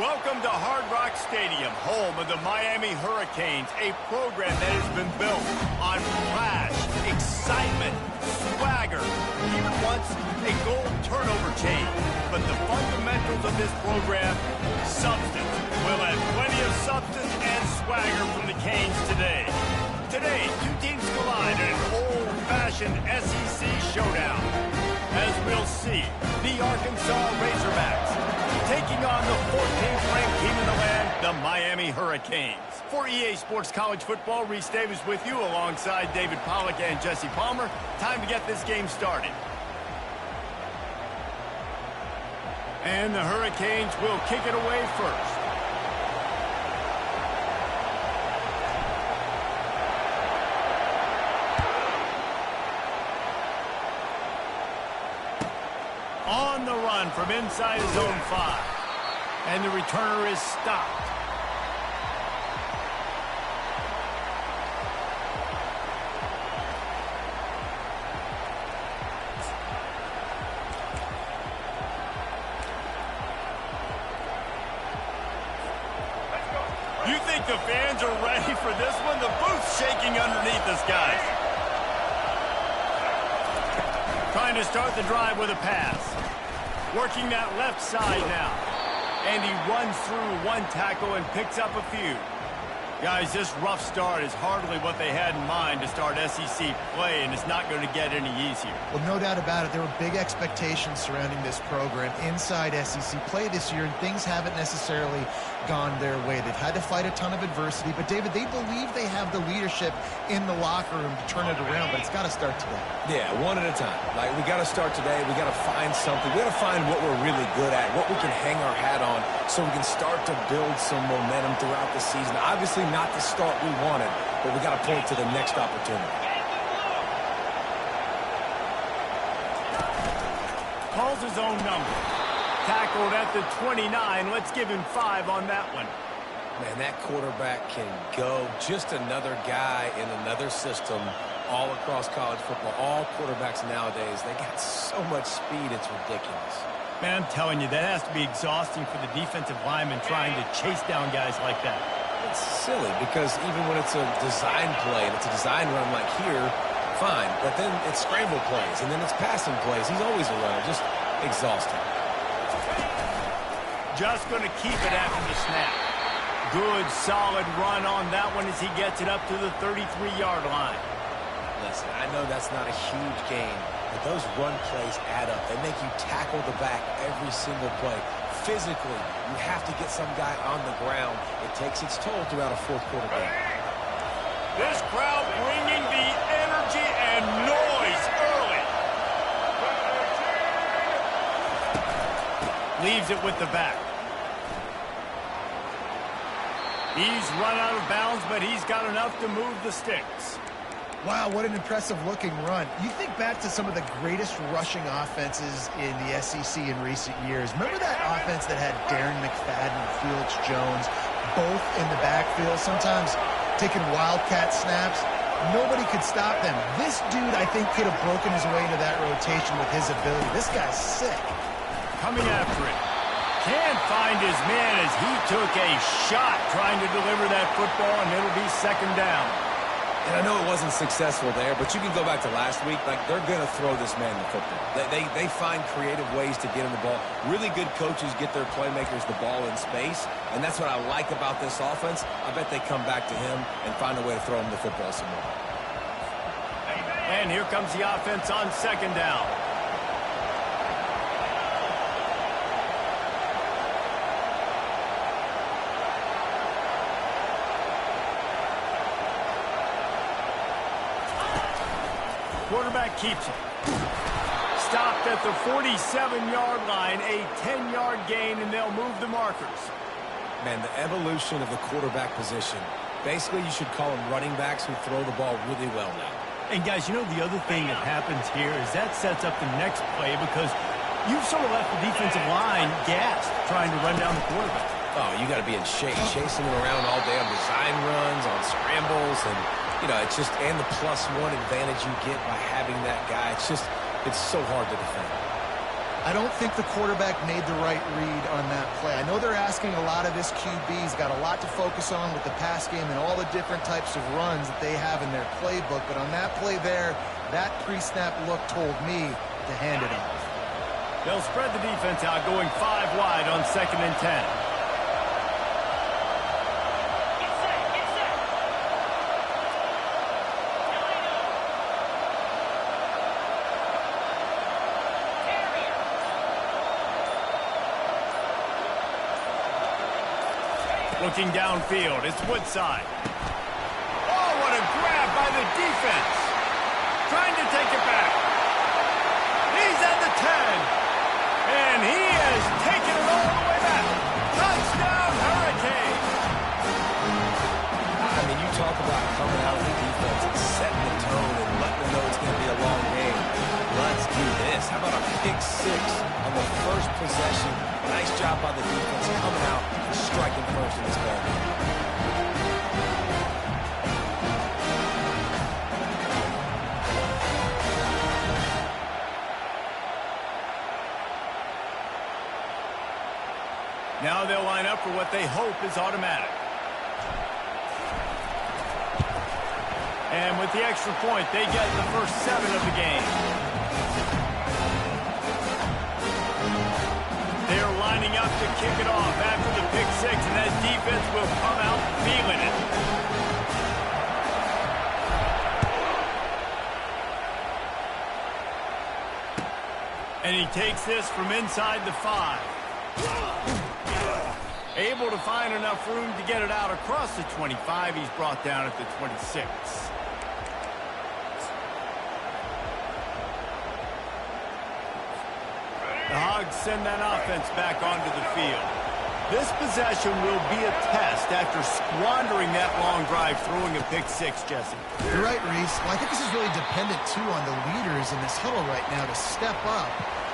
Welcome to Hard Rock Stadium, home of the Miami Hurricanes, a program that has been built on flash, excitement, swagger, even once a goal turnover chain. But the fundamentals of this program, substance. We'll have plenty of substance and swagger from the Canes today. Today, two teams collide in an old-fashioned SEC showdown. As we'll see, the Arkansas Razorbacks taking on the 14th ranked team in the land, the Miami Hurricanes. For EA Sports College Football, Reese Davis with you alongside David Pollack and Jesse Palmer. Time to get this game started. And the Hurricanes will kick it away first. On the run from inside his own 5. And the returner is stopped. You think the fans are ready for this one? The booth's shaking underneath us, guys. Trying to start the drive with a pass. Working that left side now. And he runs through one tackle and picks up a few. Guys, this rough start is hardly what they had in mind to start SEC play, and it's not going to get any easier. Well, no doubt about it. There were big expectations surrounding this program inside SEC play this year, and things haven't necessarily gone their way. They've had to fight a ton of adversity, but, David, they believe they have the leadership in the locker room to turn it around, but it's got to start today. Yeah, one at a time. Like, we got to start today. We got to find something. We got to find what we're really good at, what we can hang our hat on, so we can start to build some momentum throughout the season. Obviously, not the start we wanted, but we got to point to the next opportunity. Calls his own number. Tackled at the 29. Let's give him 5 on that one. Man, that quarterback can go. Just another guy in another system all across college football. All quarterbacks nowadays, they got so much speed, it's ridiculous. Man, I'm telling you, that has to be exhausting for the defensive lineman trying to chase down guys like that. It's silly because even when it's a design play and it's a design run like here, fine. But then it's scramble plays and then it's passing plays. He's always a runner. Just exhausting. Just going to keep it after the snap. Good, solid run on that one as he gets it up to the 33-yard line. Listen, I know that's not a huge gain, but those run plays add up. They make you tackle the back every single play. Physically, you have to get some guy on the ground. It takes its toll throughout a fourth-quarter game. This crowd bringing the energy and noise early. Leaves it with the back. He's run out of bounds, but he's got enough to move the sticks. Wow, what an impressive-looking run. You think back to some of the greatest rushing offenses in the SEC in recent years. Remember that offense that had Darren McFadden and Felix Jones both in the backfield, sometimes taking wildcat snaps? Nobody could stop them. This dude, I think, could have broken his way into that rotation with his ability. This guy's sick. Coming after it. Can't find his man as he took a shot trying to deliver that football, and it'll be second down. And I know it wasn't successful there, but you can go back to last week. Like, they're going to throw this man the football. They find creative ways to get him the ball. Really good coaches get their playmakers the ball in space, and that's what I like about this offense. I bet they come back to him and find a way to throw him the football some more. And here comes the offense on second down. Quarterback keeps it. Stopped at the 47-yard line, a 10-yard gain, and they'll move the markers. Man, the evolution of the quarterback position. Basically, you should call them running backs who throw the ball really well now. And, guys, you know the other thing that happens here is that sets up the next play because you've sort of left the defensive line gassed trying to run down the quarterback. Oh, you got to be in shape, chasing him around all day on design runs, on scrambles, and you know, it's just, and the +1 advantage you get by having that guy. It's so hard to defend. I don't think the quarterback made the right read on that play. I know they're asking a lot of this QB. He's got a lot to focus on with the pass game and all the different types of runs that they have in their playbook. But on that play there, that pre-snap look told me to hand it off. They'll spread the defense out, going 5 wide on 2nd and 10. Looking downfield, it's Woodside. Oh, what a grab by the defense. Trying to take it back. He's at the 10. And he has taken it all the way back. Touchdown, Hurricane. I mean, you talk about coming out of the defense and setting the tone and letting them know it's going to be a long game. Let's do this. How about a pick 6 on the first possession? Nice job by the defense coming out and striking first in this ball game. Now they'll line up for what they hope is automatic. And with the extra point, they get the first 7 of the game. They're lining up to kick it off after the pick 6, and that defense will come out feeling it. And he takes this from inside the 5. Able to find enough room to get it out across the 25. He's brought down at the 26. The Hogs send that offense back onto the field. This possession will be a test after squandering that long drive, throwing a pick 6, Jesse. You're right, Reese. Well, I think this is really dependent, too, on the leaders in this huddle right now to step up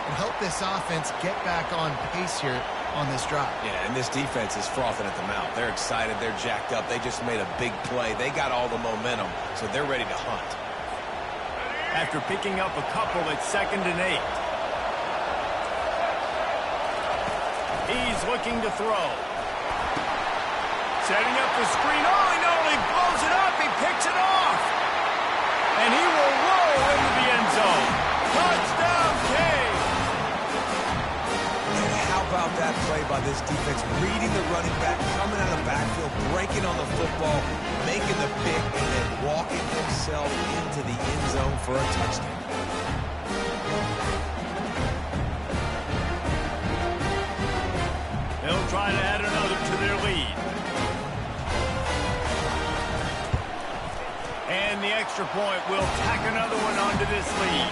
and help this offense get back on pace here on this drive. Yeah, and this defense is frothing at the mouth. They're excited. They're jacked up. They just made a big play. They got all the momentum, so they're ready to hunt. After picking up a couple at 2nd and 8. He's looking to throw. Setting up the screen. Oh, he not only blows it up, he picks it off. And he will roll into the end zone. Touchdown, Cade. And how about that play by this defense? Reading the running back, coming out of backfield, breaking on the football, making the pick, and then walking himself into the end zone for a touchdown. They'll try to add another to their lead. And the extra point will tack another one onto this lead.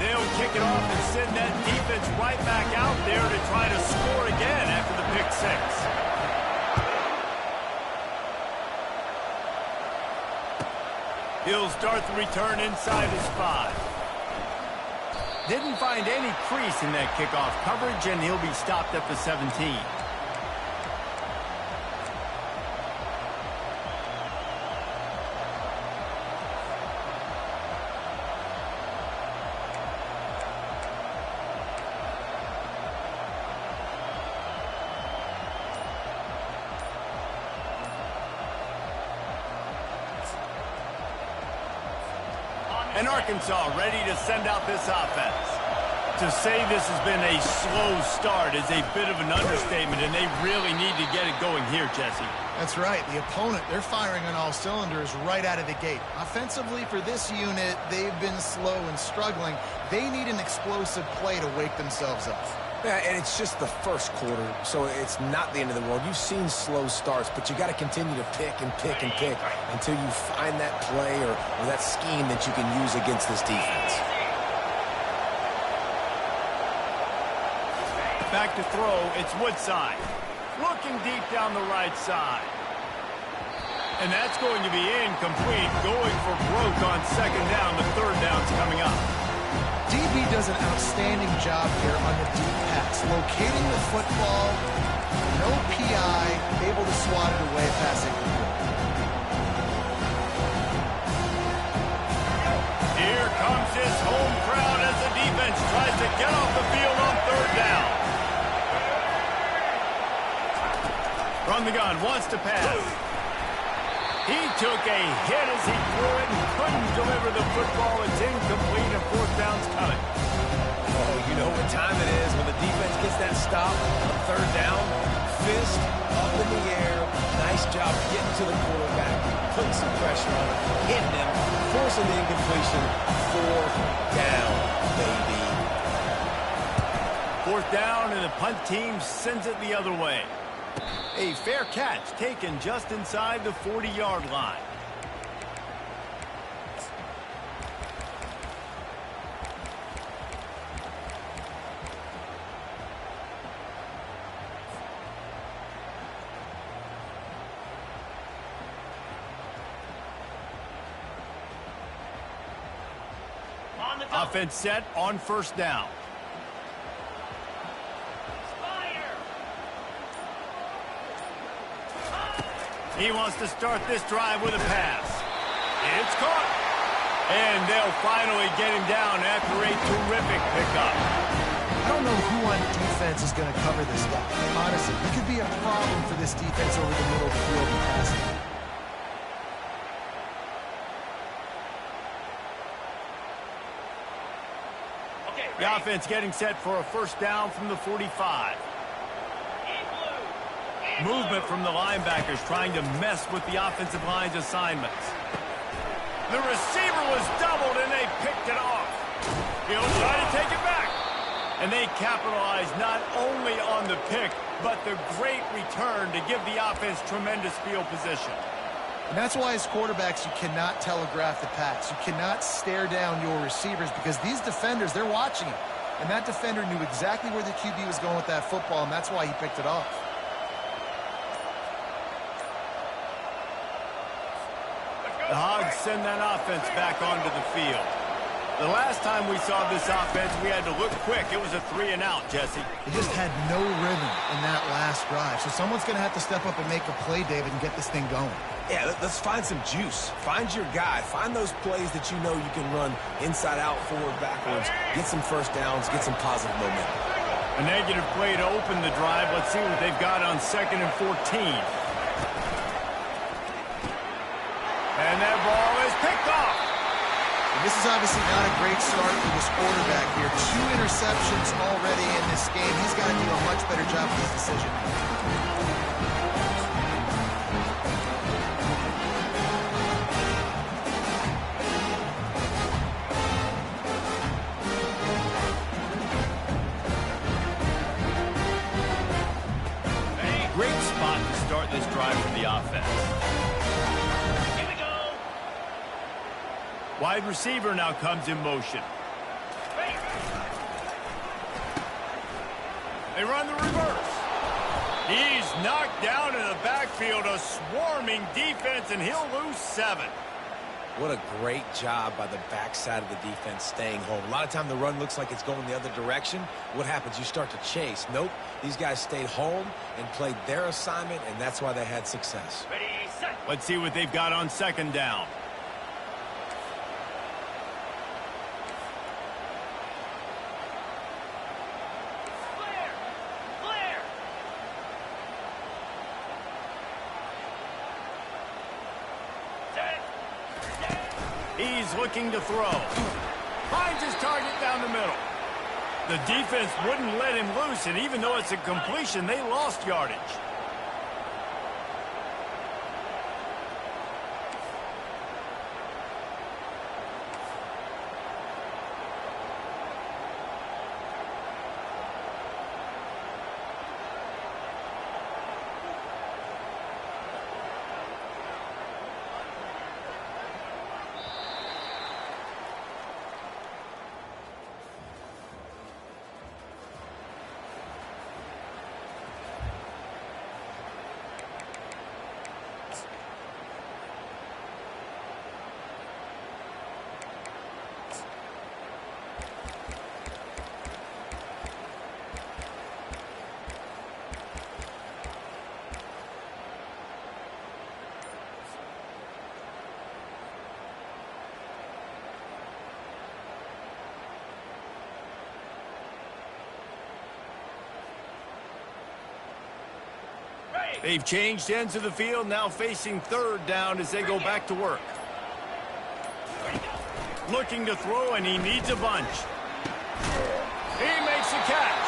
They'll kick it off and send that defense right back out there to try to score again after the pick 6. He'll start the return inside his 5. Didn't find any crease in that kickoff coverage, and he'll be stopped at the 17. And Arkansas ready to send out this offense. To say this has been a slow start is a bit of an understatement, and they really need to get it going here, Jesse. That's right. The opponent, they're firing on all cylinders right out of the gate. Offensively for this unit, they've been slow and struggling. They need an explosive play to wake themselves up. Yeah, and it's just the first quarter, so it's not the end of the world. You've seen slow starts, but you got to continue to pick and pick and pick until you find that play or that scheme that you can use against this defense. Back to throw, it's Woodside. Looking deep down the right side. And that's going to be incomplete. Going for broke on 2nd down. The 3rd down's coming up. DB does an outstanding job here on the deep pass. Locating the football, no PI, able to swat it away passing. Here comes his home crowd as the defense tries to get off the field on third down. From the gun, wants to pass. He took a hit as he threw it and couldn't deliver the football. It's incomplete and fourth down's coming. Oh, you know what time it is when the defense gets that stop on third down. Fist up in the air. Nice job getting to the quarterback, putting some pressure on him, hitting him, forcing the incompletion. Fourth down, baby. Fourth down, and the punt team sends it the other way. A fair catch taken just inside the 40-yard line. Offense set on first down. He wants to start this drive with a pass. It's caught. And they'll finally get him down after a terrific pickup. I don't know who on defense is going to cover this guy. Honestly, it could be a problem for this defense over the middle of the field in passing. The offense getting set for a first down from the 45. Movement from the linebackers trying to mess with the offensive line's assignments. The receiver was doubled and they picked it off. He'll try to take it back. And they capitalize not only on the pick, but the great return to give the offense tremendous field position. And that's why as quarterbacks, you cannot telegraph the pass. You cannot stare down your receivers because these defenders, they're watching it. And that defender knew exactly where the QB was going with that football, and that's why he picked it off. The Hogs send that offense back onto the field. The last time we saw this offense, we had to look quick. It was a 3-and-out, Jesse. They just had no rhythm in that last drive. So someone's going to have to step up and make a play, David, and get this thing going. Yeah, let's find some juice. Find your guy. Find those plays that you know you can run inside out, forward, backwards. Get some first downs. Get some positive momentum. A negative play to open the drive. Let's see what they've got on 2nd and 14. And that ball is picked off. And this is obviously not a great start for this quarterback here. 2 interceptions already in this game. He's got to do a much better job with his decision. Great spot to start this drive for the offense. Wide receiver now comes in motion. They run the reverse. He's knocked down in the backfield, a swarming defense, and he'll lose 7. What a great job by the backside of the defense staying home. A lot of time the run looks like it's going the other direction. What happens? You start to chase. Nope. These guys stayed home and played their assignment, and that's why they had success. Ready, set. Let's see what they've got on 2nd down. He's looking to throw. Finds his target down the middle. The defense wouldn't let him loose, and even though it's a completion, they lost yardage. They've changed ends of the field, now facing third down as they go back to work. Looking to throw, and he needs a bunch. He makes the catch.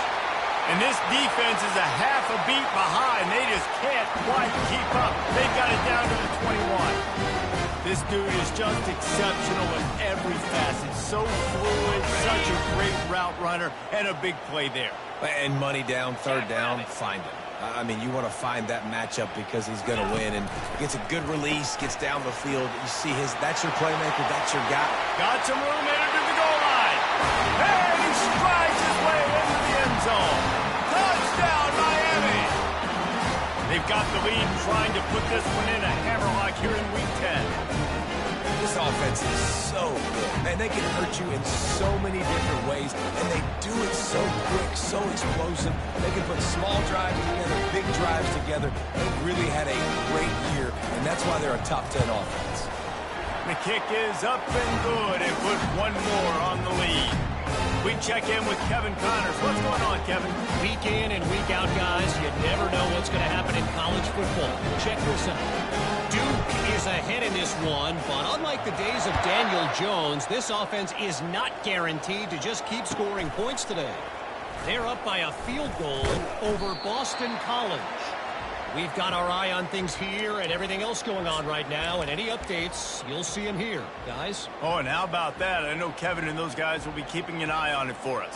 And this defense is a half a beat behind. They just can't quite keep up. They've got it down to the 21. This dude is just exceptional in every facet. So fluid, such a great route runner, and a big play there. And money down, third down, find him. I mean, you want to find that matchup because he's going to win, and gets a good release, gets down the field. You see that's your playmaker, that's your guy. Got some room headed to the goal line. And he strides his way into the end zone. Touchdown, Miami. They've got the lead, trying to put this one in a hammerlock here in Week 10. This offense is so good. Man, they can hurt you in so many different ways, and they do it so quick, so explosive. They can put small drives together, big drives together. They've really had a great year, and that's why they're a top 10 offense. The kick is up and good, and put one more on the lead. We check in with Kevin Connors. What's going on, Kevin? Week in and week out, guys, you never know what's going to happen in college football. Check this out. Duke is ahead in this one, but unlike the days of Daniel Jones, this offense is not guaranteed to just keep scoring points today. They're up by a field goal over Boston College. We've got our eye on things here and everything else going on right now, and any updates, you'll see them here, guys. Oh, and how about that? I know Kevin and those guys will be keeping an eye on it for us.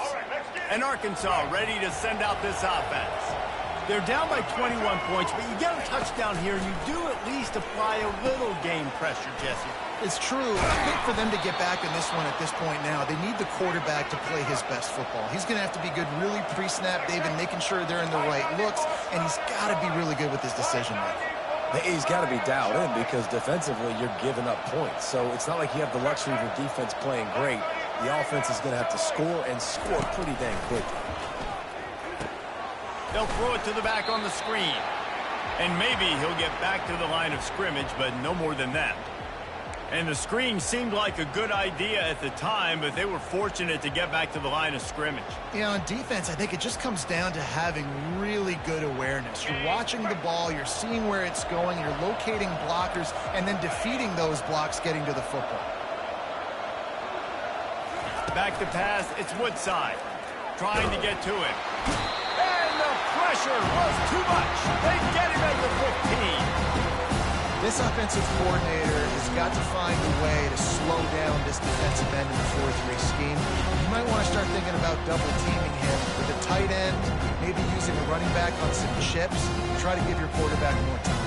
And Arkansas ready to send out this offense. They're down by 21 points, but you get a touchdown here, and you do at least apply a little game pressure, Jesse. It's true. I think for them to get back in this one at this point now, they need the quarterback to play his best football. He's going to have to be good really pre-snap, David, making sure they're in the right looks, and he's got to be really good with his decision-making. He's got to be dialed in because defensively you're giving up points. So it's not like you have the luxury of your defense playing great. The offense is going to have to score and score pretty dang quickly. They'll throw it to the back on the screen. And maybe he'll get back to the line of scrimmage, but no more than that. And the screen seemed like a good idea at the time, but they were fortunate to get back to the line of scrimmage. Yeah, on defense, I think it just comes down to having really good awareness. You're watching the ball, you're seeing where it's going, you're locating blockers, and then defeating those blocks getting to the football. Back to pass, it's Woodside. Trying to get to it. And the pressure was too much. They get him at the 15. This offensive coordinator has got to find a way to slow down this defensive end in the 4-3 scheme. You might want to start thinking about double-teaming him with a tight end, maybe using a running back on some chips. Try to give your quarterback more time.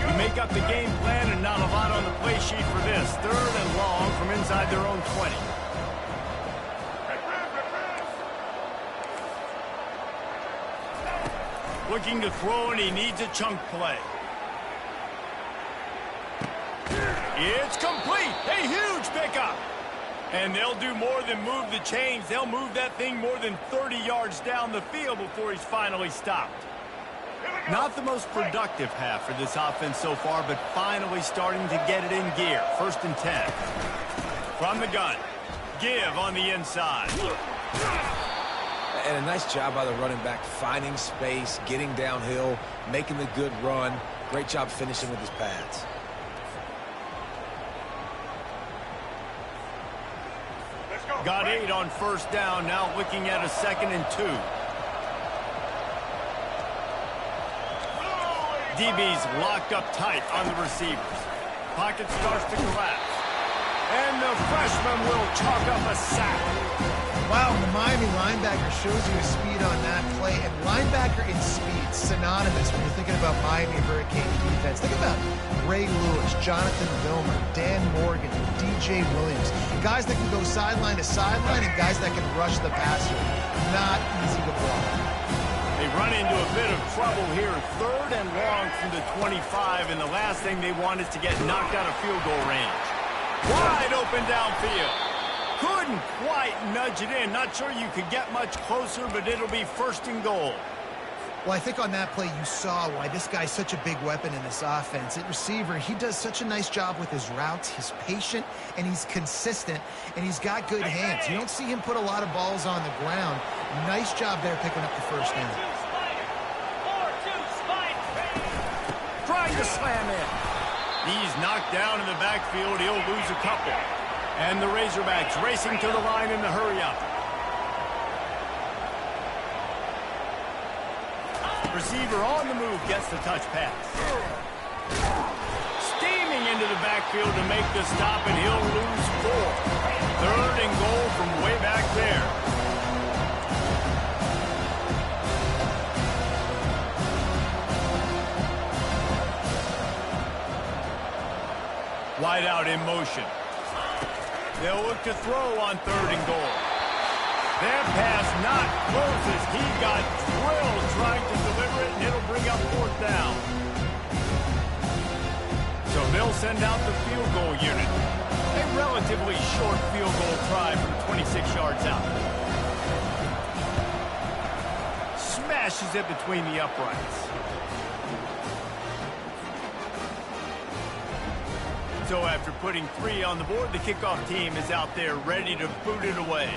You make up the game plan and not a lot on the play sheet for this. Third and long from inside their own 20. Looking to throw, and he needs a chunk play. It's complete. A huge pickup. And they'll do more than move the chains. They'll move that thing more than 30 yards down the field before he's finally stopped. Not the most productive half for this offense so far, but finally starting to get it in gear. 1st and 10. From the gun. Give on the inside. And a nice job by the running back, finding space, getting downhill, making the good run. Great job finishing with his pads. Got 8 on 1st down, now looking at a 2nd and 2. DB's locked up tight on the receivers. Pocket starts to collapse. And the freshman will chalk up a sack. Wow, the Miami linebacker shows you his speed on that play, and linebacker and speed, synonymous when you're thinking about Miami Hurricane defense. Think about Ray Lewis, Jonathan Vilmer, Dan Morgan, DJ Williams. Guys that can go sideline to sideline and guys that can rush the passer. Not easy to block. They run into a bit of trouble here. 3rd and long from the 25, and the last thing they want is to get knocked out of field goal range. Wide open downfield. Couldn't quite nudge it in. Not sure you could get much closer, but it'll be 1st and goal. Well, I think on that play you saw why this guy's such a big weapon in this offense. At receiver, he does such a nice job with his routes. He's patient, and he's consistent, and he's got good hands. You don't see him put a lot of balls on the ground. Nice job there picking up the first down. Trying to slam in. He's knocked down in the backfield. He'll lose a couple. And the Razorbacks racing to the line in the hurry-up. Receiver on the move gets the touch pass. Steaming into the backfield to make the stop, and he'll lose 4. 3rd and goal from way back there. Wide out in motion. They'll look to throw on 3rd and goal. That pass not close as he got drilled trying to deliver it, and it'll bring up 4th down. So they'll send out the field goal unit. A relatively short field goal try from 26 yards out. Smashes it between the uprights. So after putting 3 on the board, the kickoff team is out there ready to boot it away.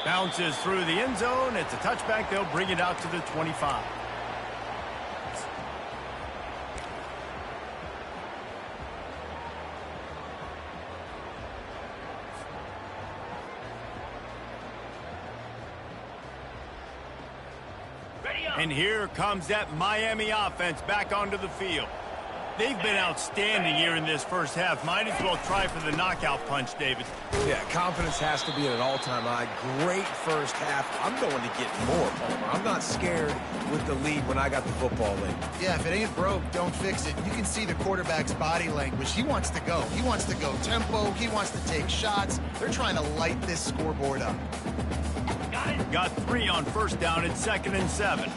Bounces through the end zone. It's a touchback. They'll bring it out to the 25. And here comes that Miami offense back onto the field. They've been outstanding here in this first half. Might as well try for the knockout punch, David. Yeah, confidence has to be at an all-time high. Great first half. I'm going to get more, Palmer. I'm not scared with the lead when I got the football late. Yeah, if it ain't broke, don't fix it. You can see the quarterback's body language. He wants to go. He wants to go tempo. He wants to take shots. They're trying to light this scoreboard up. Got 3 on 1st down. It's 2nd and 7.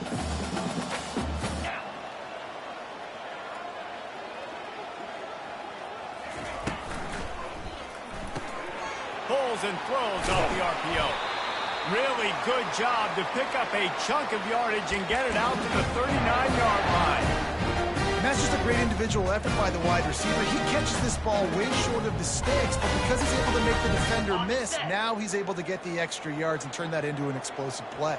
Pulls and throws off the RPO. Really good job to pick up a chunk of yardage and get it out to the 39-yard line. And that's just a great individual effort by the wide receiver. He catches this ball way short of the sticks, but because he's able to make the defender miss, now he's able to get the extra yards and turn that into an explosive play.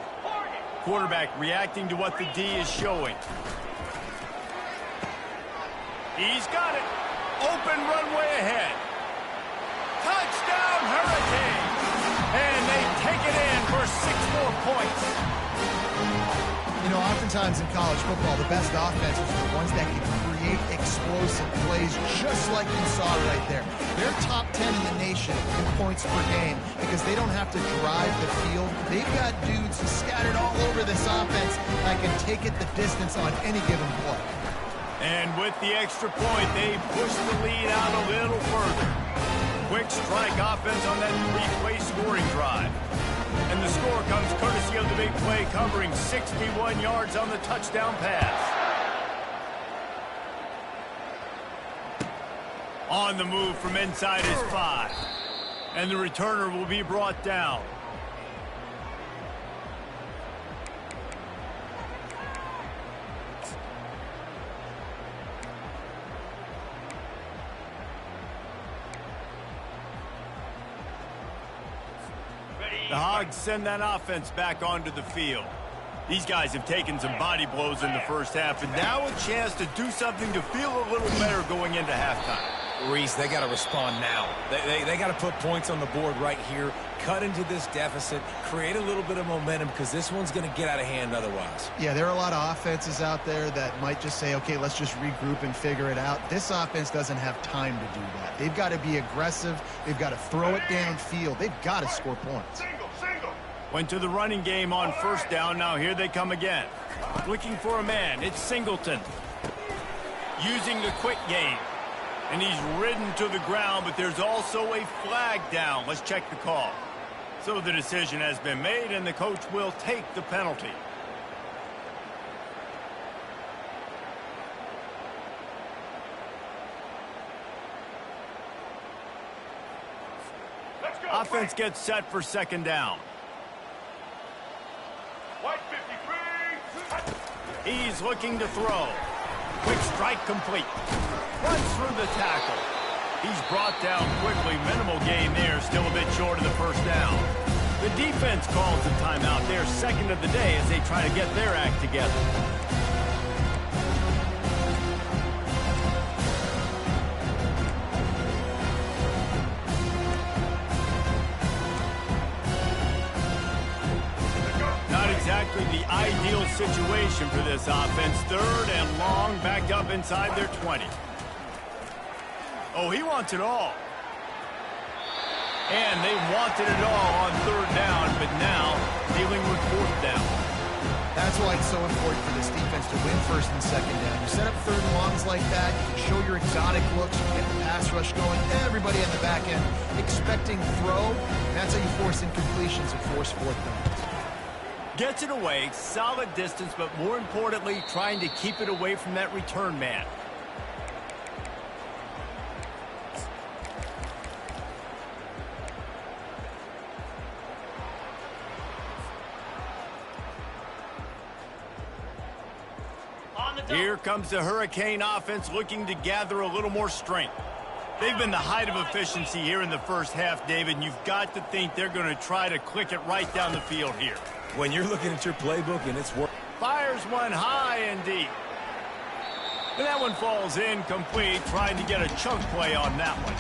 Quarterback reacting to what the D is showing. He's got it. Open runway ahead. Touchdown, Hurricanes! And they take it in for 6 more points. You know, oftentimes in college football, the best offenses are the ones that can create explosive plays, just like you saw right there. They're top 10 in the nation in points per game because they don't have to drive the field. They've got dudes scattered all over this offense that can take it the distance on any given play. And with the extra point, they push the lead out a little further. Quick strike offense on that 3-play scoring drive. And the score comes courtesy of the big play covering 61 yards on the touchdown pass. On the move from inside his 5. And the returner will be brought down. The Hogs send that offense back onto the field. These guys have taken some body blows in the first half, and now a chance to do something to feel a little better going into halftime. Reese, they got to respond now. They got to put points on the board right here, cut into this deficit, create a little bit of momentum because this one's going to get out of hand otherwise. Yeah, there are a lot of offenses out there that might just say, okay, let's just regroup and figure it out. This offense doesn't have time to do that. They've got to be aggressive. They've got to throw it downfield. They've got to score points. Went to the running game on 1st down. Now here they come again. Looking for a man. It's Singleton. Using the quick game. And he's ridden to the ground, but there's also a flag down. Let's check the call. So the decision has been made, and the coach will take the penalty. Offense gets set for second down. He's looking to throw. Quick strike complete. Runs through the tackle. He's brought down quickly. Minimal gain there. Still a bit short of the first down. The defense calls a timeout. They're second of the day as they try to get their act together. Not exactly the ideal situation for this offense. Third and long, backed up inside their 20. Oh, he wants it all. And they wanted it all on third down, but now dealing with fourth down. That's why it's so important for this defense to win first and second down. You set up third and longs like that, you can show your exotic looks, you get the pass rush going, everybody on the back end expecting throw, and that's how you force incompletions and force fourth downs. Gets it away, solid distance, but more importantly, trying to keep it away from that return man. Here comes the Hurricane offense looking to gather a little more strength. They've been the height of efficiency here in the first half, David, and you've got to think they're going to try to click it right down the field here. When you're looking at your playbook and it's working. Fires one high and deep. And that one falls incomplete, trying to get a chunk play on that one.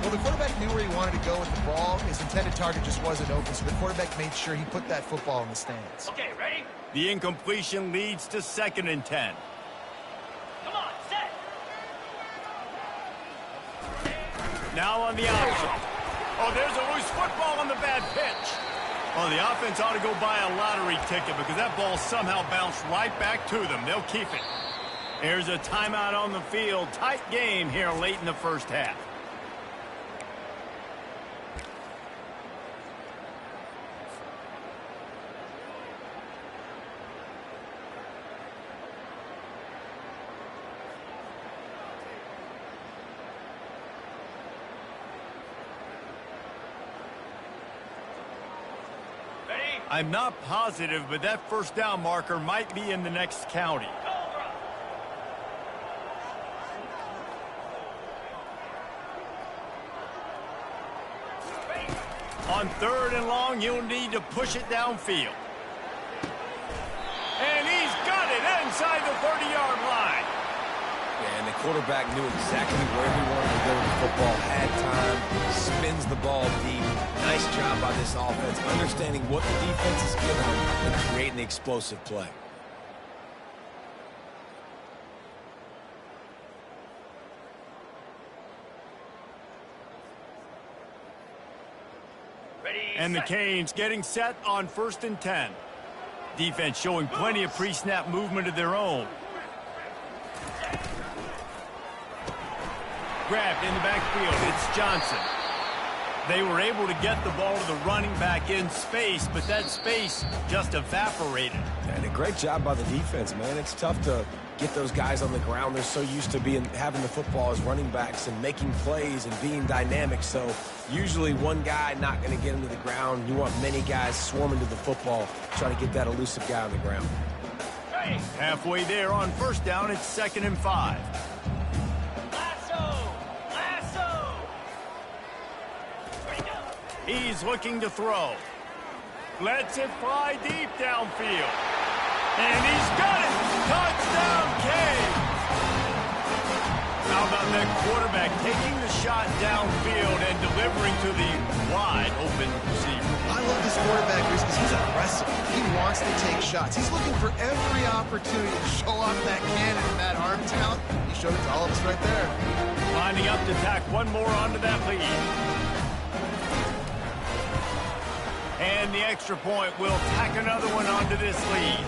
Well, the quarterback knew where he wanted to go with the ball. His intended target just wasn't open, so the quarterback made sure he put that football in the stands. Okay, ready? The incompletion leads to 2nd and 10. Come on, set. Now on the option. Oh, there's a loose football on the bad pitch. Well, the offense ought to go buy a lottery ticket because that ball somehow bounced right back to them. They'll keep it. There's a timeout on the field. Tight game here late in the first half. I'm not positive, but that first down marker might be in the next county. On third and long, you'll need to push it downfield. And he's got it inside the 30-yard line. Yeah, and the quarterback knew exactly where he wanted to go with the football, had time, spins the ball deep. Nice job by this offense, understanding what the defense is giving them and creating the explosive play. And the Canes getting set on 1st and 10. Defense showing plenty of pre-snap movement of their own. Grabbed in the backfield. It's Johnson. They were able to get the ball to the running back in space, but that space just evaporated. And a great job by the defense, man. It's tough to get those guys on the ground. They're so used to having the football as running backs and making plays and being dynamic. So usually one guy not going to get into the ground. You want many guys swarming to the football, trying to get that elusive guy on the ground. Halfway there on first down, it's 2nd and 5. He's looking to throw. Lets it fly deep downfield. And he's got it! Touchdown, Canes! How about that quarterback taking the shot downfield and delivering to the wide-open receiver? I love this quarterback because he's aggressive. He wants to take shots. He's looking for every opportunity to show off that cannon and that arm talent. He showed it to all of us right there. Lining up to tack one more onto that lead. And the extra point will tack another one onto this lead.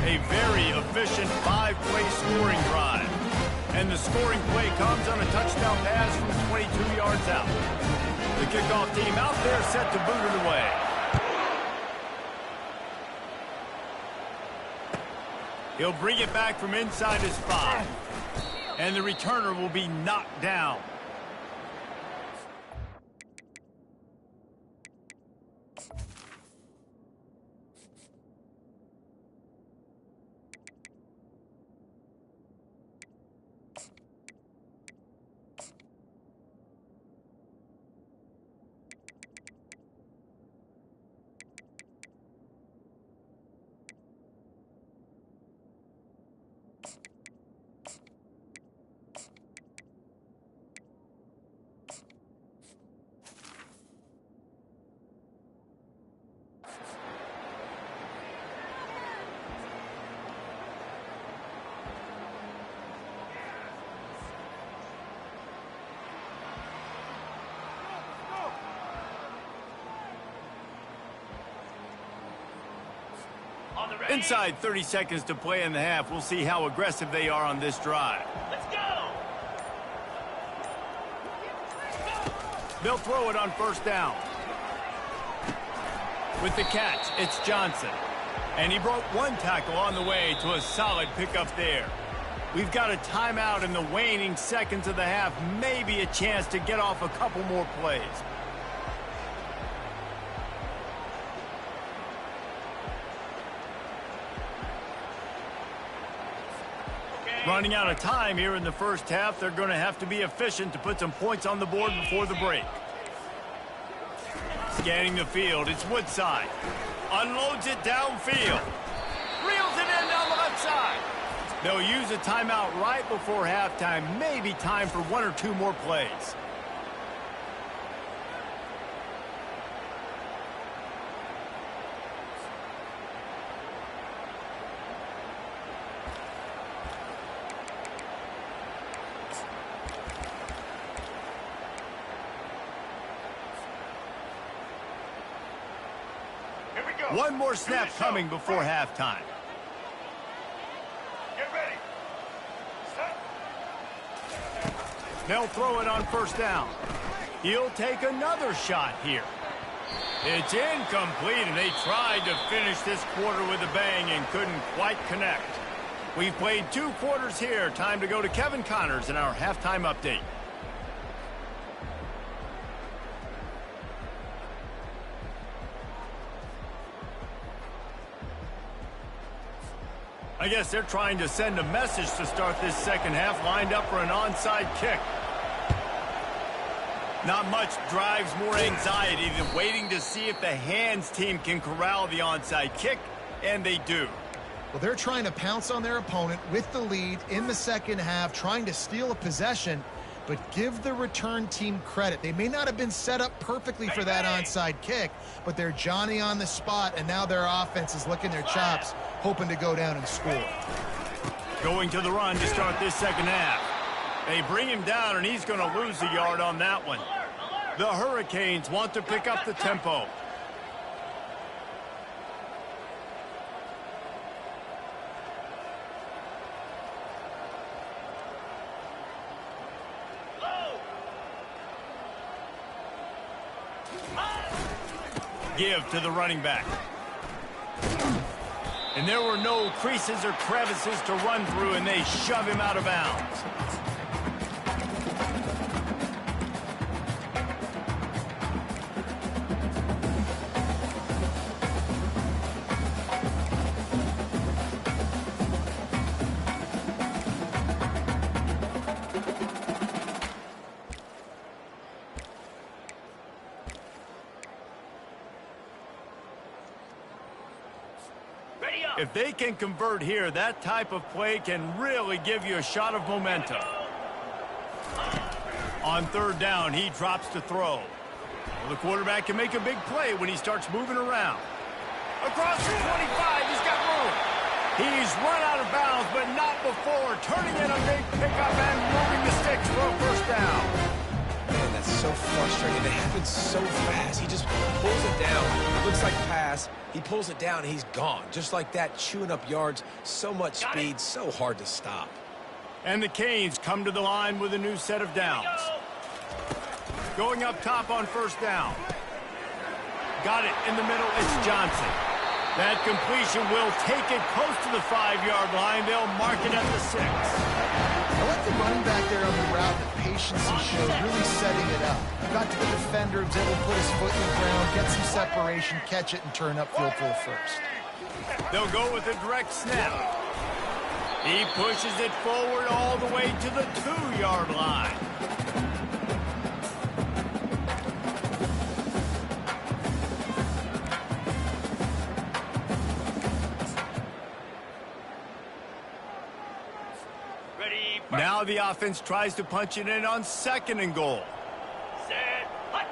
A very efficient 5-play scoring drive. And the scoring play comes on a touchdown pass from 22 yards out. The kickoff team out there set to boot it away. He'll bring it back from inside his 5. And the returner will be knocked down. Inside 30 seconds to play in the half. We'll see how aggressive they are on this drive. Let's go! They'll throw it on first down. With the catch, it's Johnson. And he broke one tackle on the way to a solid pickup there. We've got a timeout in the waning seconds of the half. Maybe a chance to get off a couple more plays. Running out of time here in the first half. They're going to have to be efficient to put some points on the board before the break. Scanning the field, it's Woodside. Unloads it downfield. Reels it in down the left side. They'll use a timeout right before halftime. Maybe time for one or two more plays. One more snap coming before halftime. Get ready. Set. They'll throw it on first down. He'll take another shot here. It's incomplete, and they tried to finish this quarter with a bang and couldn't quite connect. We've played 2 quarters here. Time to go to Kevin Connors in our halftime update. I guess they're trying to send a message to start this second half, lined up for an onside kick. Not much drives more anxiety than waiting to see if the hands team can corral the onside kick, and they do. Well, they're trying to pounce on their opponent with the lead in the second half, trying to steal a possession, but give the return team credit. They may not have been set up perfectly for that onside kick, but they're Johnny on the spot, and now their offense is licking their chops, hoping to go down and score. Going to the run to start this second half. They bring him down, and he's going to lose a yard on that one. The Hurricanes want to pick up the tempo. Give to the running back. And there were no creases or crevices to run through, and they shove him out of bounds. If they can convert here, that type of play can really give you a shot of momentum. On third down, he drops to throw. Well, the quarterback can make a big play when he starts moving around. Across the 25, he's got room. He's run out of bounds, but not before turning in a big pickup and moving the sticks for a first down. Man, that's so frustrating. It happens so fast. He just pulls it down. Looks like pass. He pulls it down, and he's gone. Just like that, chewing up yards. So much speed, so hard to stop. And the Canes come to the line with a new set of downs. Going up top on first down. Got it in the middle. It's Johnson. That completion will take it close to the 5-yard line. They'll mark it at the 6. I like the running back there on the route, the patience he showed, really setting it up. Got to the defender, was able to put his foot in the ground, get some separation, catch it, and turn upfield for the first. They'll go with a direct snap. He pushes it forward all the way to the 2-yard line. Now the offense tries to punch it in on 2nd and goal. Set. Hut.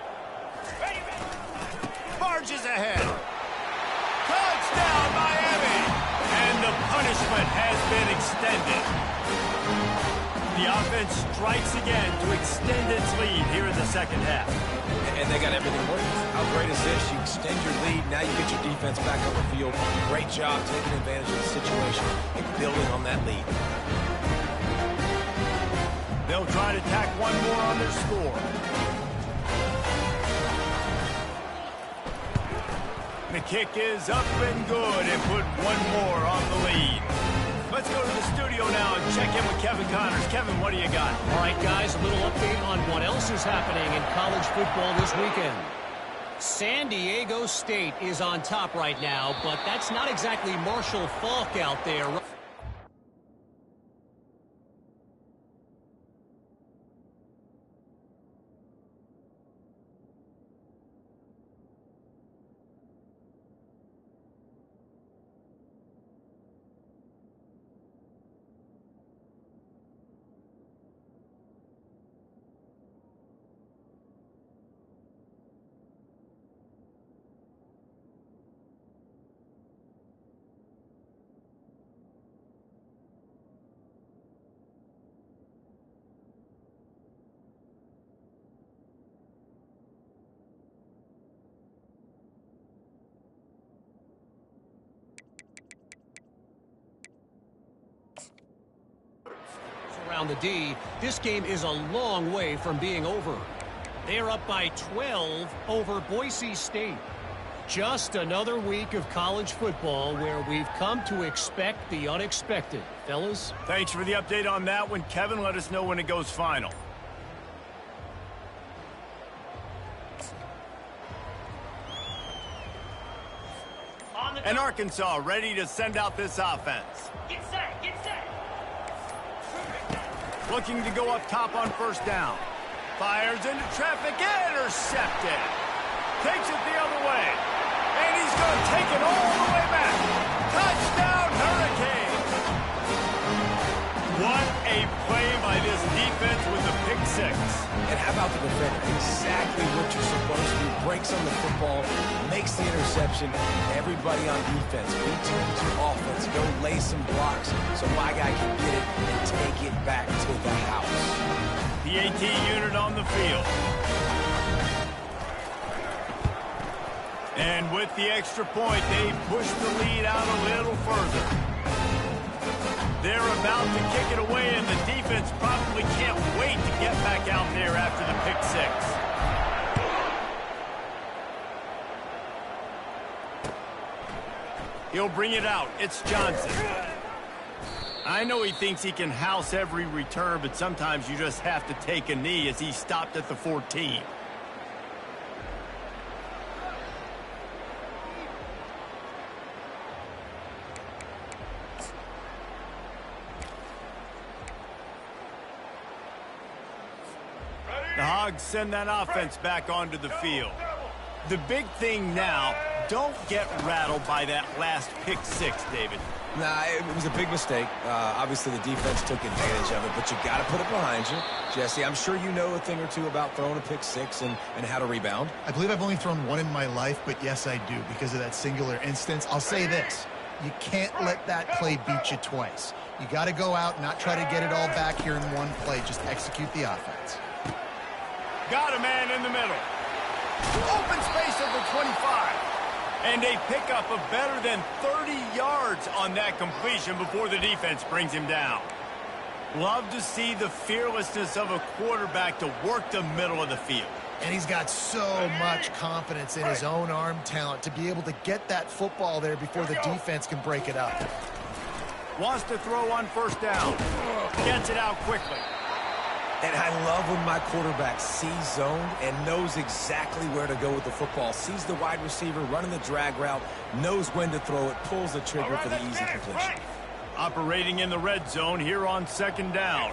Ready, ready. Barges ahead. Touchdown, Miami! And the punishment has been extended. The offense strikes again to extend its lead here in the second half. And they got everything working. How great is this? You extend your lead. Now you get your defense back on the field. Great job taking advantage of the situation and building on that lead. They'll try to tack one more on their score. The kick is up and good and put one more on the lead. Let's go to the studio now and check in with Kevin Connors. Kevin, what do you got? All right, guys, a little update on what else is happening in college football this weekend. San Diego State is on top right now, but that's not exactly Marshall Faulk out there. Around the D, this game is a long way from being over. They're up by 12 over Boise State. Just another week of college football where we've come to expect the unexpected. Fellas? Thanks for the update on that one, Kevin. Let us know when it goes final. And Arkansas ready to send out this offense. Get set, get set. Looking to go up top on first down. Fires into traffic, intercepted. Takes it the other way. And he's going to take it all the way back. Touchdown, Hurricanes. What a play by this defense with the pick six. And how about the defender? Exactly what you're supposed to do. Breaks on the football, makes the interception. Everybody on defense, B2 offense, go lay some blocks so my guy can get it and take it back to the house. The AT unit on the field. And with the extra point, they push the lead out a little further. They're about to kick it away, and the defense probably can't wait to get back out there after the pick six. He'll bring it out. It's Johnson. I know he thinks he can house every return, but sometimes you just have to take a knee as he stopped at the 14. The Hogs send that offense back onto the field. The big thing now, don't get rattled by that last pick six, David. Nah, it was a big mistake. Obviously, the defense took advantage of it, but you got to put it behind you. Jesse, I'm sure you know a thing or two about throwing a pick six and how to rebound. I believe I've only thrown one in my life, but yes, I do, because of that singular instance. I'll say this. You can't let that play beat you twice. You got to go out, not try to get it all back here in one play. Just execute the offense. Got a man in the middle. Open space at the 25. And a pickup of better than 30 yards on that completion before the defense brings him down. Love to see the fearlessness of a quarterback to work the middle of the field. And he's got so much confidence in his own arm talent to be able to get that football there before the defense can break it up. Wants to throw on first down. Gets it out quickly. And I love when my quarterback sees zone and knows exactly where to go with the football. Sees the wide receiver running the drag route, knows when to throw it, pulls the trigger for the easy completion. Operating in the red zone here on second down.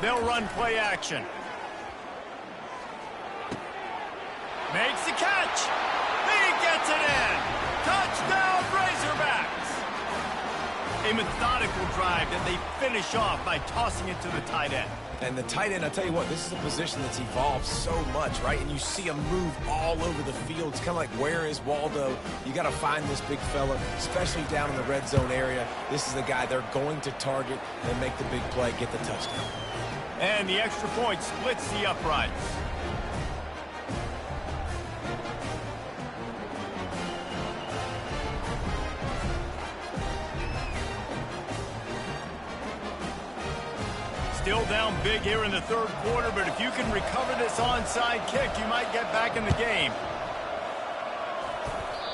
They'll run play action. Makes the catch. He gets it in. Touchdown, Razorbacks. A methodical drive that they finish off by tossing it to the tight end. And the tight end, I'll tell you what, this is a position that's evolved so much, right? And you see him move all over the field. It's kind of like, where is Waldo? You got to find this big fella, especially down in the red zone area. This is the guy they're going to target and make the big play, get the touchdown. And the extra point splits the uprights. Still down big here in the third quarter, but if you can recover this onside kick, you might get back in the game.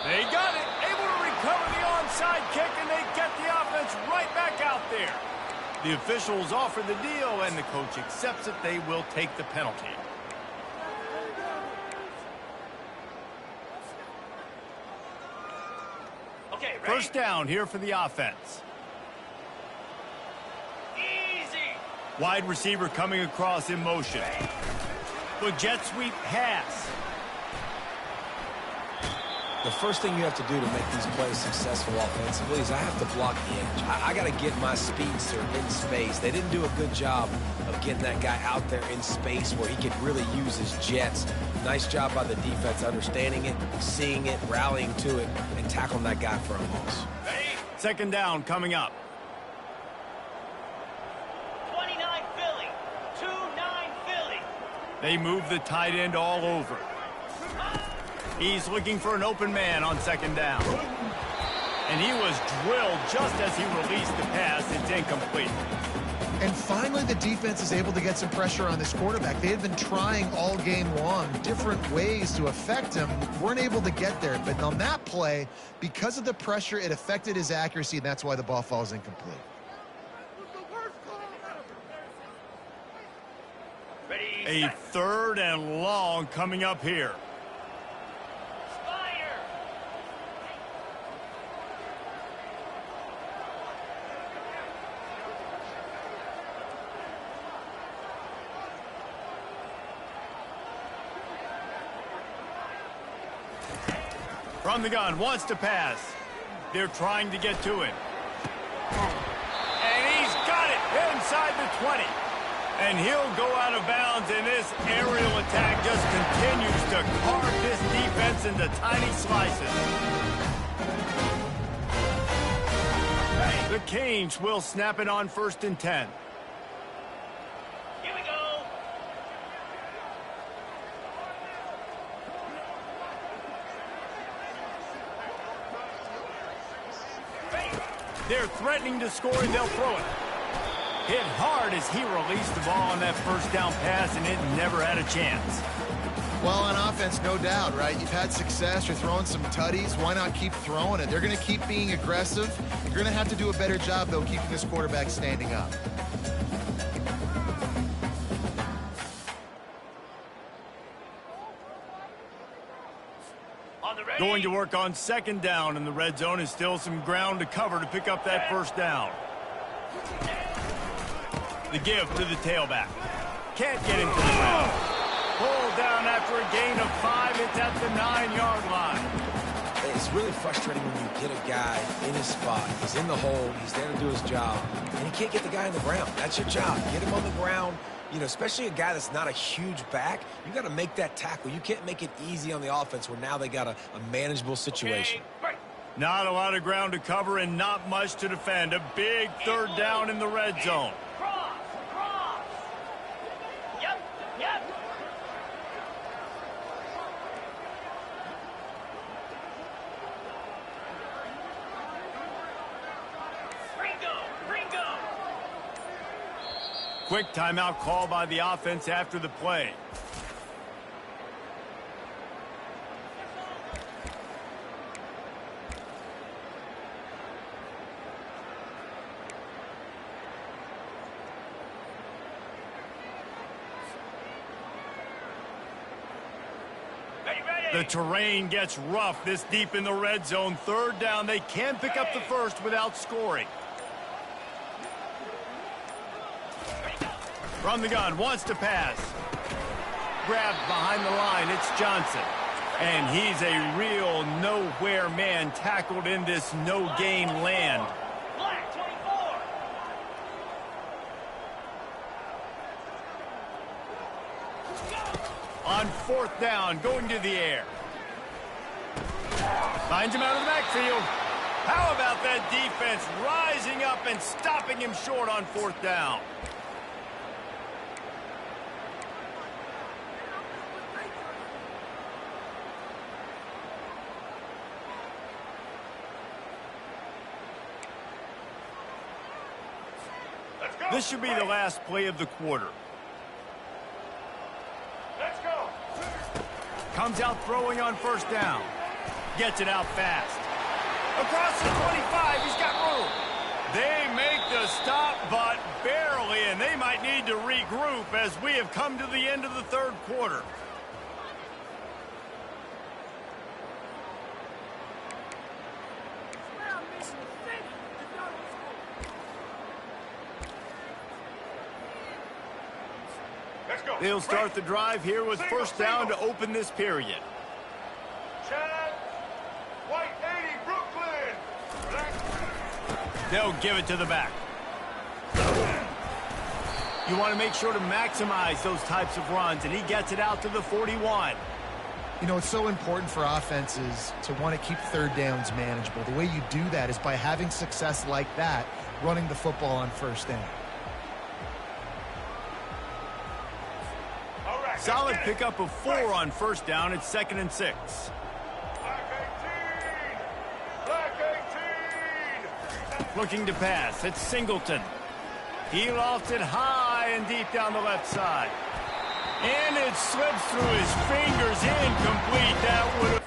They got it, able to recover the onside kick, and they get the offense right back out there. The officials offer the deal, and the coach accepts it. They will take the penalty. Okay, ready? First down here for the offense. Easy. Wide receiver coming across in motion. With jet sweep pass. The first thing you have to do to make these plays successful offensively is I have to block the edge. I got to get my speedster in space. They didn't do a good job of getting that guy out there in space where he could really use his jets. Nice job by the defense understanding it, seeing it, rallying to it, and tackling that guy for a loss. Ready? Second down coming up. 29 Philly. 2-9 Philly. They move the tight end all over. He's looking for an open man on second down. And he was drilled just as he released the pass. It's incomplete. And finally, the defense is able to get some pressure on this quarterback. They had been trying all game long different ways to affect him. Weren't able to get there. But on that play, because of the pressure, it affected his accuracy, and that's why the ball falls incomplete. Ready, A set. third and long coming up here. Fire. From the gun, wants to pass. They're trying to get to him. And he's got it inside the 20. And he'll go out of bounds, and this aerial attack just continues to carve this defense into tiny slices. The Canes will snap it on 1st and 10. Here we go. Ready. They're threatening to score, and they'll throw it. Hit hard as he released the ball on that first down pass, and it never had a chance. Well, on offense, no doubt, right? You've had success. You're throwing some tutties. Why not keep throwing it? They're going to keep being aggressive. You're going to have to do a better job, though, keeping this quarterback standing up. On the ready. Going to work on second down, and the red zone is still some ground to cover to pick up that first down. The give to the tailback. Can't get into the ground. Pulled down after a gain of 5. It's at the 9-yard line. It's really frustrating when you get a guy in his spot. He's in the hole. He's there to do his job. And you can't get the guy on the ground. That's your job. Get him on the ground. You know, especially a guy that's not a huge back. You got to make that tackle. You can't make it easy on the offense where now they got a manageable situation. Okay, break. Not a lot of ground to cover and not much to defend. A big third down in the red zone. Cross. Cross. Yep. Yep. Ringo. Ringo. Quick timeout call by the offense after the play. Ready, ready. The terrain gets rough this deep in the red zone. Third down. They can pick up the first without scoring. From the gun, wants to pass. Grabbed behind the line, it's Johnson. And he's a real nowhere man tackled in this no-gain land. Black 24. On fourth down, going to the air. Finds him out of the backfield. How about that defense rising up and stopping him short on fourth down? This should be the last play of the quarter. Let's go. Comes out throwing on first down. Gets it out fast. Across the 25, he's got room. They make the stop, but barely, and they might need to regroup as we have come to the end of the third quarter. Let's go. They'll start the drive here with first down to open this period. Chad. White 80, Brooklyn. They'll give it to the back. You want to make sure to maximize those types of runs, and he gets it out to the 41. You know, it's so important for offenses to want to keep third downs manageable. The way you do that is by having success like that, running the football on first down. All right. Solid pickup of 4 on first down. It's 2nd and 6. Black 18. Black 18. Looking to pass. It's Singleton. He lofts it high and deep down the left side. And it slips through his fingers. Incomplete. That would have...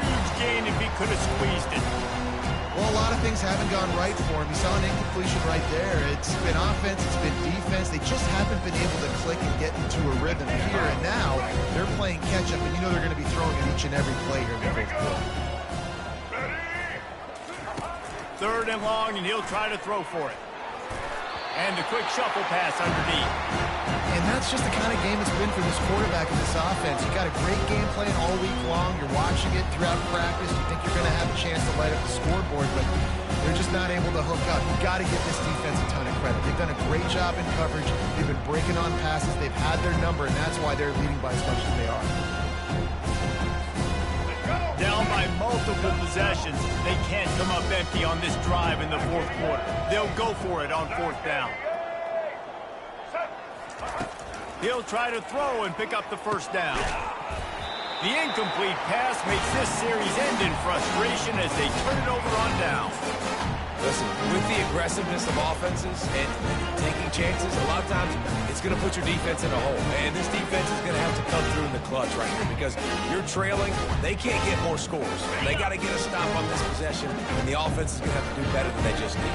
Huge gain if he could have squeezed it. Well, a lot of things haven't gone right for him. You saw an incompletion right there. It's been offense, it's been defense. They just haven't been able to click and get into a rhythm here. And now they're playing catch-up, and you know they're going to be throwing it each and every play here in the fourth quarter. Third and long, and he'll try to throw for it. And a quick shuffle pass underneath. And that's just the kind of game it's been for this quarterback in this offense. You got a great game plan all week long. You're watching it throughout practice. You think you're going to have a chance to light up the scoreboard, but they're just not able to hook up. You got to give this defense a ton of credit. They've done a great job in coverage. They've been breaking on passes. They've had their number, and that's why they're leading by as much as they are. Down by multiple possessions. They can't come up empty on this drive in the fourth quarter. They'll go for it on fourth down. He'll try to throw and pick up the first down. The incomplete pass makes this series end in frustration as they turn it over on down. Listen, with the aggressiveness of offenses and taking chances, a lot of times it's going to put your defense in a hole. And this defense is going to have to come through in the clutch right here because you're trailing. They can't get more scores. They got to get a stop on this possession, and the offense is going to have to do better than they just did.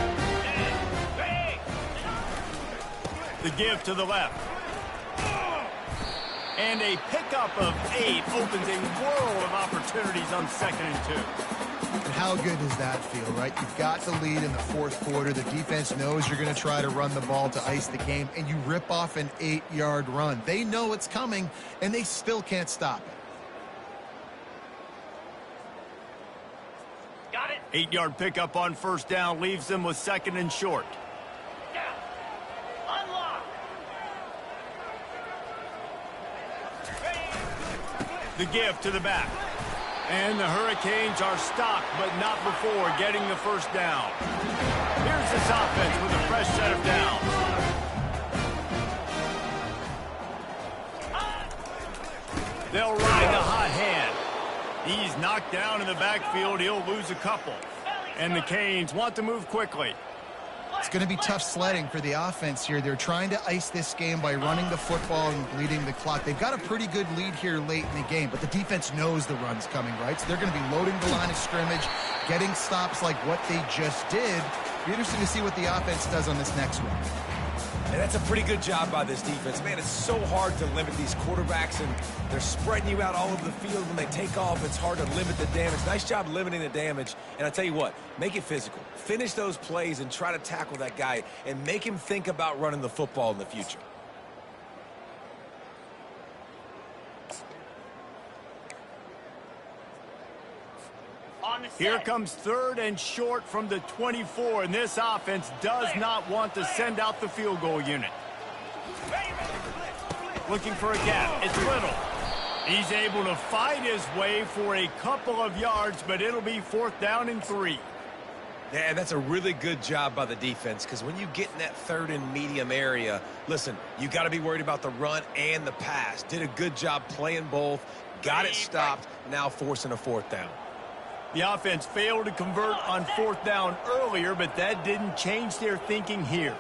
The give to the left. And a pickup of 8 opens a world of opportunities on 2nd and 2. And how good does that feel, right? You've got the lead in the fourth quarter. The defense knows you're going to try to run the ball to ice the game, and you rip off an 8-yard run. They know it's coming, and they still can't stop it. Got it. 8-yard pickup on first down leaves them with 2nd and short. Down. Unlock. The give to the back. And the Hurricanes are stopped, but not before getting the first down. Here's this offense with a fresh set of downs. They'll ride the hot hand. He's knocked down in the backfield. He'll lose a couple. And the Canes want to move quickly. It's going to be tough sledding for the offense here. They're trying to ice this game by running the football and bleeding the clock. They've got a pretty good lead here late in the game, but the defense knows the run's coming, right? So they're going to be loading the line of scrimmage, getting stops like what they just did. Be interesting to see what the offense does on this next one. And that's a pretty good job by this defense. Man, it's so hard to limit these quarterbacks, and they're spreading you out all over the field. When they take off, it's hard to limit the damage. Nice job limiting the damage. And I tell you what, make it physical. Finish those plays and try to tackle that guy and make him think about running the football in the future. Here comes 3rd and short from the 24, and this offense does not want to send out the field goal unit. Looking for a gap. It's Little. He's able to fight his way for a couple of yards, but it'll be 4th down and 3. Yeah, that's a really good job by the defense, because when you get in that third and medium area, listen, you got to be worried about the run and the pass. Did a good job playing both, got it stopped, now forcing a fourth down. The offense failed to convert on fourth down earlier, but that didn't change their thinking here.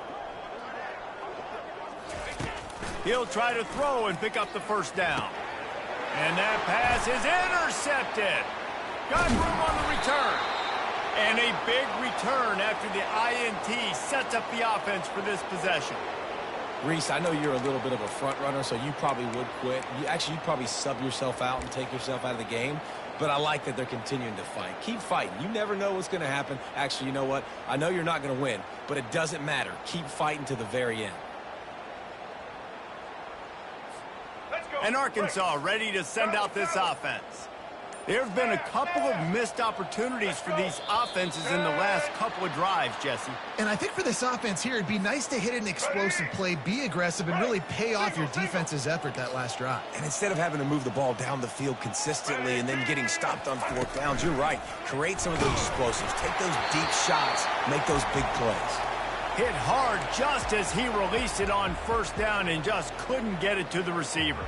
He'll try to throw and pick up the first down. And that pass is intercepted. Got room on the return. And a big return after the INT sets up the offense for this possession. Reese, I know you're a little bit of a front runner, so you probably would quit. You'd probably sub yourself out and take yourself out of the game. But I like that they're continuing to fight. Keep fighting. You never know what's going to happen. Actually, you know what? I know you're not going to win, but it doesn't matter. Keep fighting to the very end. And Arkansas ready to send out this offense. There have been a couple of missed opportunities for these offenses in the last couple of drives, Jesse. And I think for this offense here, it'd be nice to hit an explosive play, be aggressive, and really pay off your defense's effort that last drive. And instead of having to move the ball down the field consistently and then getting stopped on fourth downs, you're right. Create some of those explosives. Take those deep shots. Make those big plays. Hit hard just as he released it on first down and just couldn't get it to the receiver.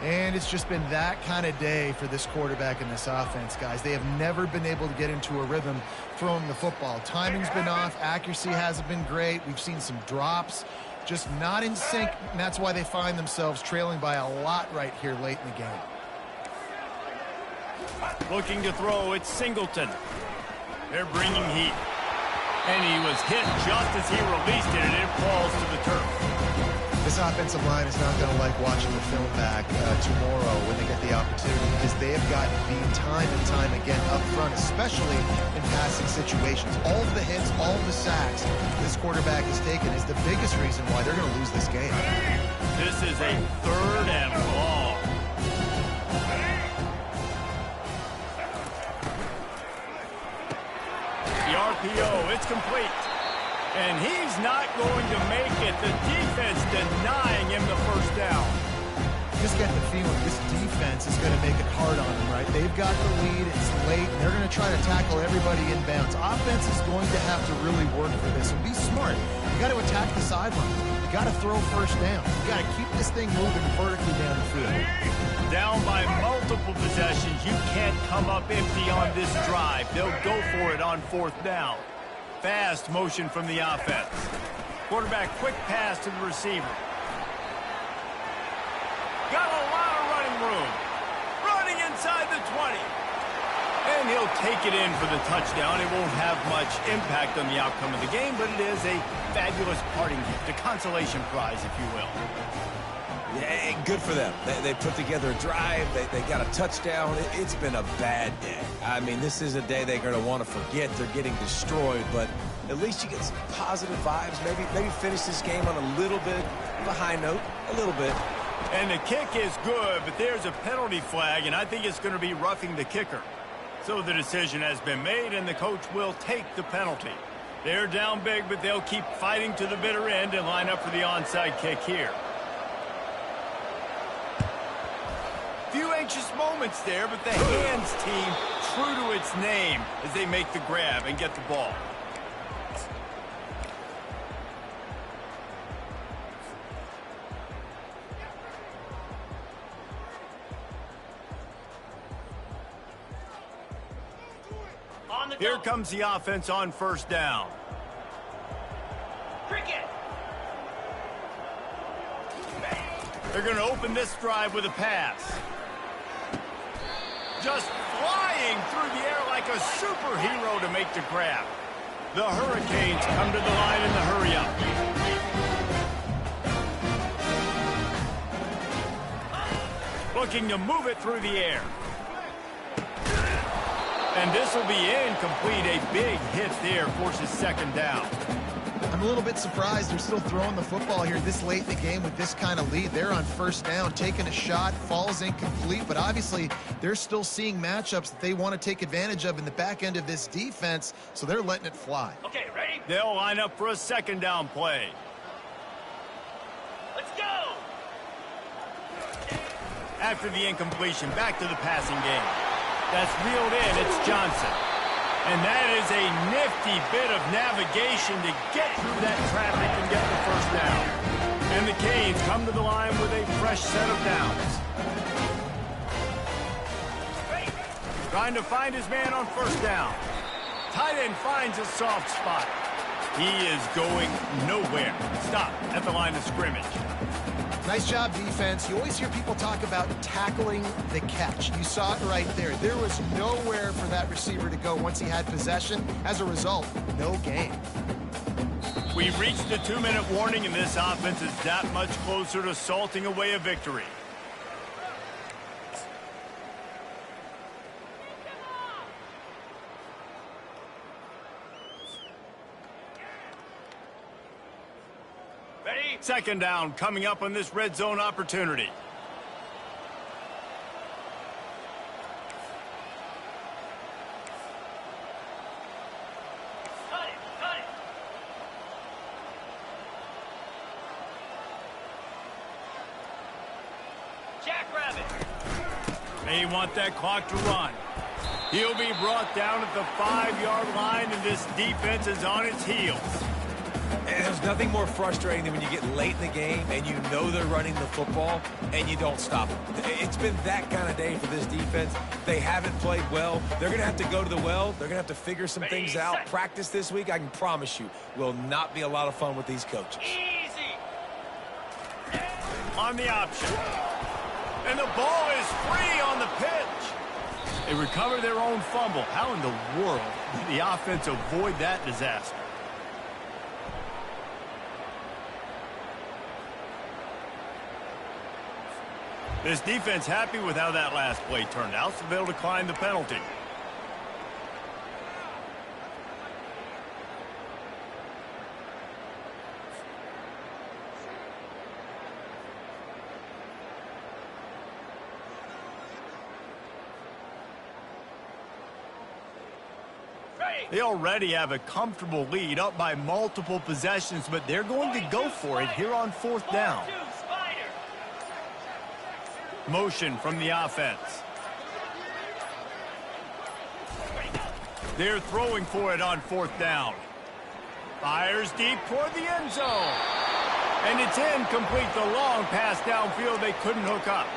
And it's just been that kind of day for this quarterback and this offense, guys. They have never been able to get into a rhythm throwing the football. Timing's been off. Accuracy hasn't been great. We've seen some drops, just not in sync, and that's why they find themselves trailing by a lot right here late in the game. Looking to throw, it's Singleton. They're bringing heat. And he was hit just as he released it, and it falls to the turf. This offensive line is not going to like watching the film back tomorrow when they get the opportunity, because they have gotten beat time and time again up front, especially in passing situations. All of the hits, all of the sacks this quarterback has taken is the biggest reason why they're going to lose this game. This is a third and long. The RPO, it's complete. And he's not going to make it. The defense denying him the first down. Just get the feeling this defense is going to make it hard on them, right? They've got the lead. It's late, and they're going to try to tackle everybody inbounds. Offense is going to have to really work for this. And be smart. You got to attack the sideline. You got to throw first down. You got to keep this thing moving vertically down the field. Down by multiple possessions. You can't come up empty on this drive. They'll go for it on fourth down. Fast motion from the offense. Quarterback quick pass to the receiver. Got a lot of running room. Running inside the 20. And he'll take it in for the touchdown. It won't have much impact on the outcome of the game, but it is a fabulous parting gift, a consolation prize, if you will. Yeah, good for them. They put together a drive. They got a touchdown. It's been a bad day. I mean, this is a day they're going to want to forget. They're getting destroyed, but at least you get some positive vibes. Maybe finish this game on a little bit of a high note, a little bit. And the kick is good, but there's a penalty flag, and I think it's going to be roughing the kicker. So the decision has been made, and the coach will take the penalty. They're down big, but they'll keep fighting to the bitter end and line up for the onside kick here. Few anxious moments there, but the hands team true to its name as they make the grab and get the ball. Here comes the offense on first down. They're going to open this drive with a pass. Just flying through the air like a superhero to make the grab. The Hurricanes come to the line in the hurry-up. Looking to move it through the air. And this will be incomplete. A big hit there forces second down. I'm a little bit surprised they're still throwing the football here this late in the game with this kind of lead. They're on first down, taking a shot, falls incomplete, but obviously they're still seeing matchups that they want to take advantage of in the back end of this defense, so they're letting it fly. Okay, ready? They'll line up for a second down play. Let's go! After the incompletion, back to the passing game. That's reeled in. It's Johnson. And that is a nifty bit of navigation to get through that traffic and get the first down. And the Canes come to the line with a fresh set of downs. Trying to find his man on first down. Tight end finds a soft spot. He is going nowhere. Stop at the line of scrimmage. Nice job, defense. You always hear people talk about tackling the catch. You saw it right there. There was nowhere for that receiver to go once he had possession. As a result, no gain. We reached the 2-minute warning, and this offense is that much closer to salting away a victory. Ready? Second down coming up on this red zone opportunity. Cut it, cut it. Jackrabbit. They want that clock to run. He'll be brought down at the 5-yard line, and this defense is on its heels. And there's nothing more frustrating than when you get late in the game and you know they're running the football and you don't stop them. It's been that kind of day for this defense. They haven't played well. They're going to have to go to the well. They're going to have to figure some things out. Practice this week, I can promise you, will not be a lot of fun with these coaches. Easy. On the option. And the ball is free on the pitch. They recover their own fumble. How in the world did the offense avoid that disaster? This defense happy with how that last play turned out, so they'll decline the penalty. They already have a comfortable lead, up by multiple possessions, but they're going to go for it here on fourth down. Motion from the offense. They're throwing for it on fourth down. Fires deep toward the end zone. And it's incomplete. The long pass downfield, they couldn't hook up.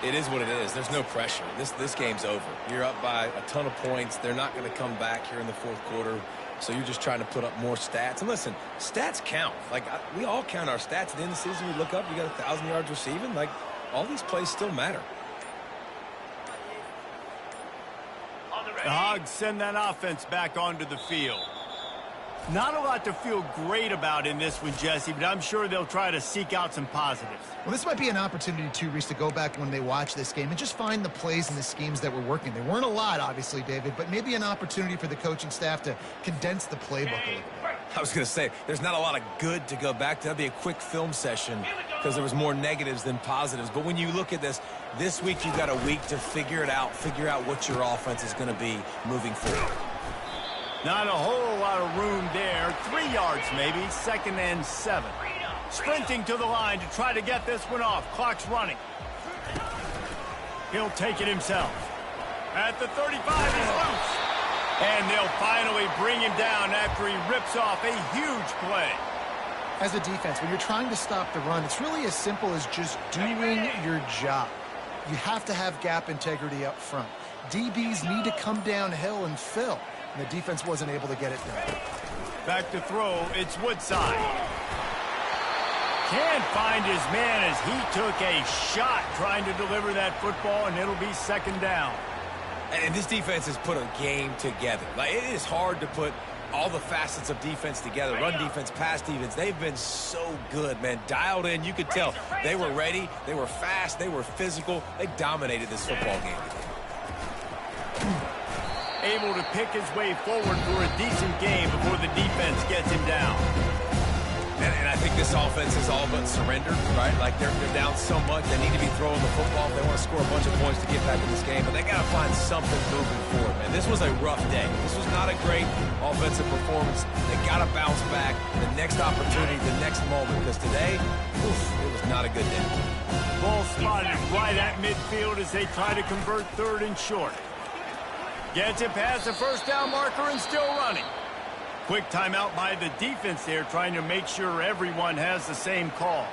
It is what it is. There's no pressure. This game's over. You're up by a ton of points. They're not going to come back here in the fourth quarter. So you're just trying to put up more stats. And listen, stats count. Like, we all count our stats. At the end of the season, we look up, you got 1,000 yards receiving. Like, all these plays still matter. The Hogs send that offense back onto the field. Not a lot to feel great about in this one, Jesse, but I'm sure they'll try to seek out some positives. Well, this might be an opportunity, too, Reese, to go back when they watch this game and just find the plays and the schemes that were working. There weren't a lot, obviously, David, but maybe an opportunity for the coaching staff to condense the playbook a little bit. I was going to say, there's not a lot of good to go back to. That'd be a quick film session because there was more negatives than positives. But when you look at this week you've got a week to figure it out, figure out what your offense is going to be moving forward. Not a whole lot of room there. 3 yards maybe, 2nd and 7. Sprinting to the line to try to get this one off. Clock's running. He'll take it himself. At the 35, he's loose. And they'll finally bring him down after he rips off a huge play. As a defense, when you're trying to stop the run, it's really as simple as just doing your job. You have to have gap integrity up front. DBs need to come downhill and fill. And the defense wasn't able to get it done. Back to throw, it's Woodside. Can't find his man as he took a shot trying to deliver that football, and it'll be 2nd down. And this defense has put a game together. Like, it is hard to put all the facets of defense together. Run defense, pass defense. They've been so good, man. Dialed in. You could tell they were ready. They were fast. They were physical. They dominated this football game. Able to pick his way forward for a decent game before the defense gets him down. And I think this offense is all but surrendered, right? Like, they're down so much, they need to be throwing the football if they want to score a bunch of points to get back in this game. But they got to find something moving forward, man. This was a rough day. This was not a great offensive performance. They got to bounce back. The next opportunity, the next moment, because today, it was not a good day. Ball spotted right at midfield as they try to convert 3rd and short. Gets it past the 1st down marker and still running. Quick timeout by the defense there, trying to make sure everyone has the same call.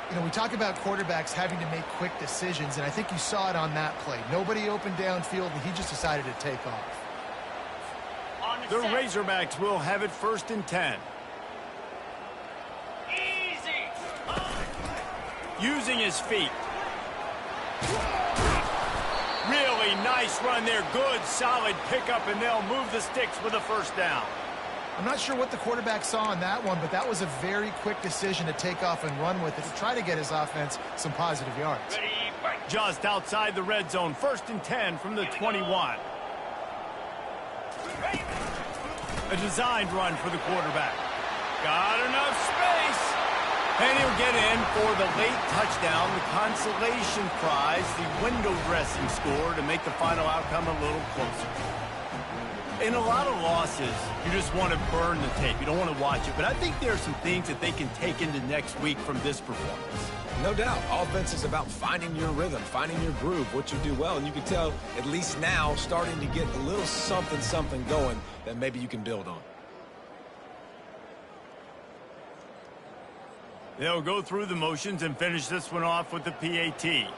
You know, we talk about quarterbacks having to make quick decisions, and I think you saw it on that play. Nobody opened downfield, and he just decided to take off. The Razorbacks will have it 1st and 10. Easy. Using his feet. Really nice run there. Good, solid pickup, and they'll move the sticks with a 1st down. I'm not sure what the quarterback saw on that one, but that was a very quick decision to take off and run with it to try to get his offense some positive yards. Ready, fight. Just outside the red zone, 1st and 10 from the 21. A designed run for the quarterback. Got enough space. And he'll get in for the late touchdown, the consolation prize, the window dressing score to make the final outcome a little closer. In a lot of losses, you just want to burn the tape. You don't want to watch it. But I think there are some things that they can take into next week from this performance. No doubt. Offense is about finding your rhythm, finding your groove, what you do well. And you can tell, at least now, starting to get a little something going that maybe you can build on. They'll go through the motions and finish this one off with the PAT.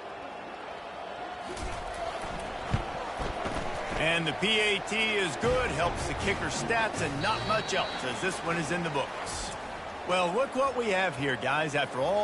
And the PAT is good, helps the kicker stats and not much else as this one is in the books. Well, look what we have here, guys. After all